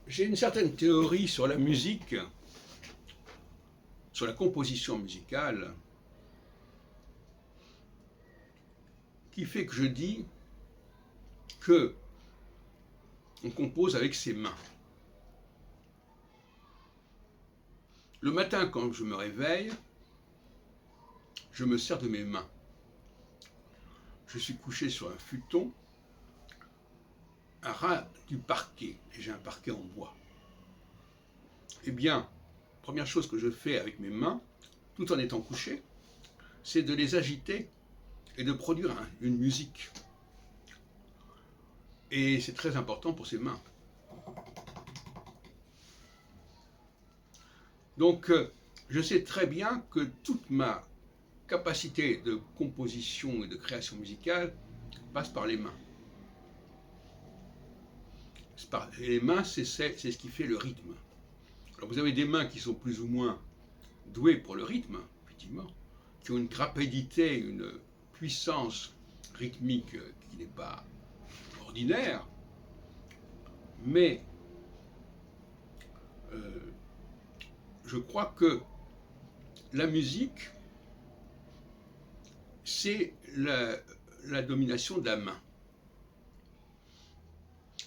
J'ai une certaine théorie sur la musique, sur la composition musicale, qui fait que je dis que on compose avec ses mains. Le matin, quand je me réveille, je me sers de mes mains. Je suis couché sur un futon, à ras du parquet, et j'ai un parquet en bois. Eh bien, première chose que je fais avec mes mains, tout en étant couché, c'est de les agiter et de produire une musique. Et c'est très important pour ces mains. Donc, je sais très bien que toute ma capacité de composition et de création musicale passe par les mains. Et les mains, c'est ce qui fait le rythme. Alors, vous avez des mains qui sont plus ou moins douées pour le rythme, effectivement, qui ont une rapidité, une puissance rythmique qui n'est pas ordinaire, mais je crois que la musique, c'est la domination de la main.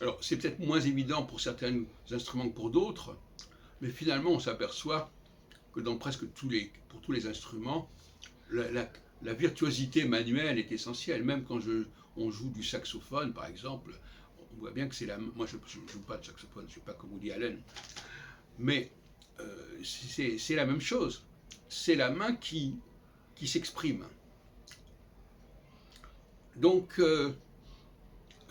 Alors, c'est peut-être moins évident pour certains instruments que pour d'autres, mais finalement, on s'aperçoit que dans presque pour tous les instruments, la virtuosité manuelle est essentielle. Même quand on joue du saxophone, par exemple, on voit bien que c'est la main. Moi, je ne joue pas de saxophone, je ne suis pas comme Woody Allen, mais c'est la même chose. C'est la main qui s'exprime. Donc,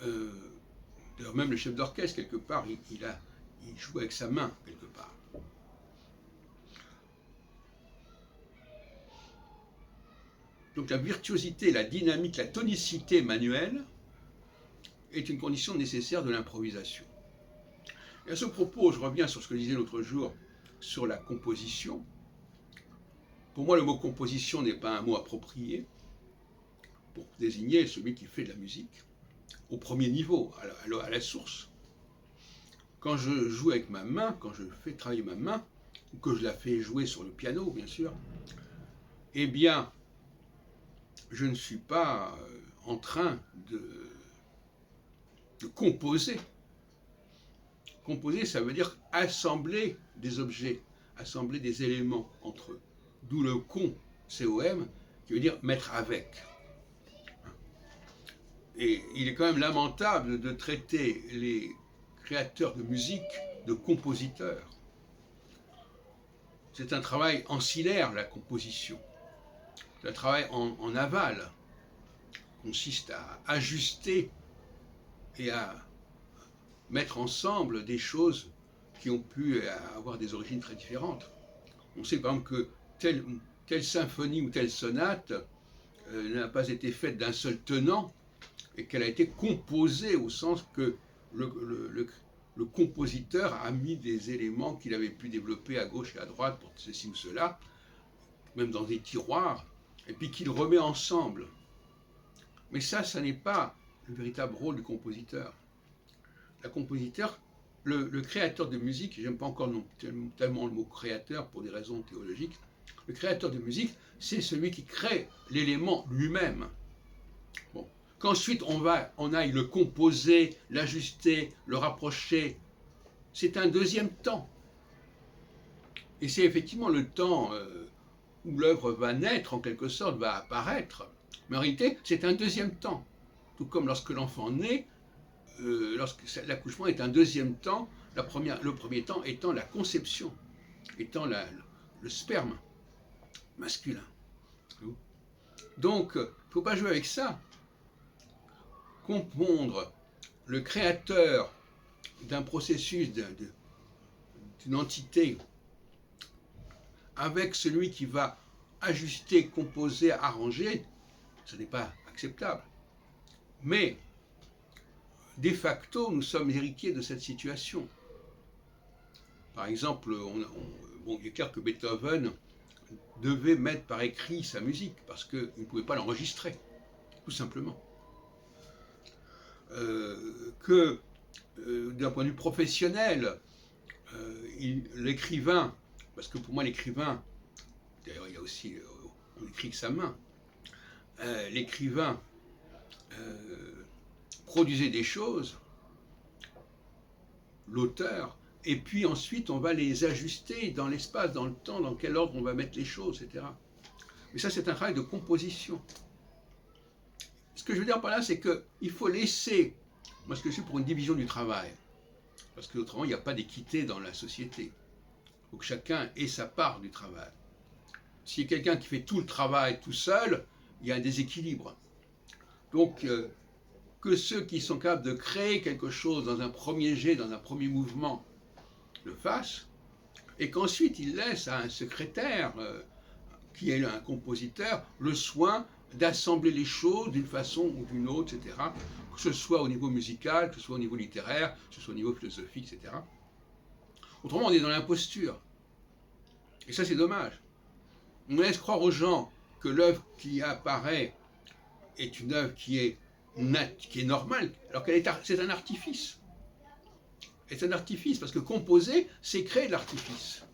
d'ailleurs, même le chef d'orchestre, quelque part, il joue avec sa main, quelque part. Donc la virtuosité, la dynamique, la tonicité manuelle est une condition nécessaire de l'improvisation. Et à ce propos, je reviens sur ce que je disais l'autre jour sur la composition. Pour moi, le mot composition n'est pas un mot approprié pour désigner celui qui fait de la musique au premier niveau, à la source. Quand je joue avec ma main, quand je fais travailler ma main, ou que je la fais jouer sur le piano, bien sûr, eh bien, je ne suis pas en train de composer. Composer, ça veut dire assembler des objets, assembler des éléments entre eux. D'où le com, C-O-M, qui veut dire mettre avec. Et il est quand même lamentable de traiter les créateurs de musique de compositeurs. C'est un travail ancillaire, la composition. C'est un travail en aval, consiste à ajuster et à mettre ensemble des choses qui ont pu avoir des origines très différentes. On sait par exemple que telle symphonie ou telle sonate n'a pas été faite d'un seul tenant et qu'elle a été composée au sens que le compositeur a mis des éléments qu'il avait pu développer à gauche et à droite pour ceci ou cela, même dans des tiroirs, et puis qu'il remet ensemble. Mais ça n'est pas le véritable rôle du compositeur. Le créateur de musique, j'aime pas encore tellement le mot créateur pour des raisons théologiques, le créateur de musique, c'est celui qui crée l'élément lui-même. Bon. Qu'ensuite on aille le composer, l'ajuster, le rapprocher, c'est un deuxième temps. Et c'est effectivement le temps où l'œuvre va naître, en quelque sorte, va apparaître. Mais en réalité, c'est un deuxième temps. Tout comme lorsque l'enfant naît, lorsque l'accouchement est un deuxième temps, le premier temps étant la conception, étant le sperme masculin. Donc, il ne faut pas jouer avec ça. Confondre le créateur d'un processus, d'une entité, avec celui qui va ajuster, composer, arranger, ce n'est pas acceptable. Mais, de facto, nous sommes héritiers de cette situation. Par exemple, il est clair que Beethoven devait mettre par écrit sa musique, parce qu'il ne pouvait pas l'enregistrer, tout simplement. que d'un point de vue professionnel, l'écrivain, parce que pour moi l'écrivain, d'ailleurs il y a aussi, on écrit que sa main, l'écrivain produisait des choses, l'auteur, et puis ensuite on va les ajuster dans l'espace, dans le temps, dans quel ordre on va mettre les choses, etc. Mais ça c'est un travail de composition. Ce que je veux dire par là, c'est qu'il faut laisser, moi ce que je suis pour une division du travail, parce que autrement il n'y a pas d'équité dans la société. Il faut que chacun ait sa part du travail. S'il y a quelqu'un qui fait tout le travail tout seul, il y a un déséquilibre. Donc, que ceux qui sont capables de créer quelque chose dans un premier jet, dans un premier mouvement, le fassent, et qu'ensuite ils laissent à un secrétaire, qui est un compositeur, le soin d'assembler les choses d'une façon ou d'une autre, etc. Que ce soit au niveau musical, que ce soit au niveau littéraire, que ce soit au niveau philosophique, etc. Autrement, on est dans l'imposture. Et ça, c'est dommage. On laisse croire aux gens que l'œuvre qui apparaît est une œuvre qui est normale, alors c'est un artifice. C'est un artifice, parce que composer, c'est créer de l'artifice.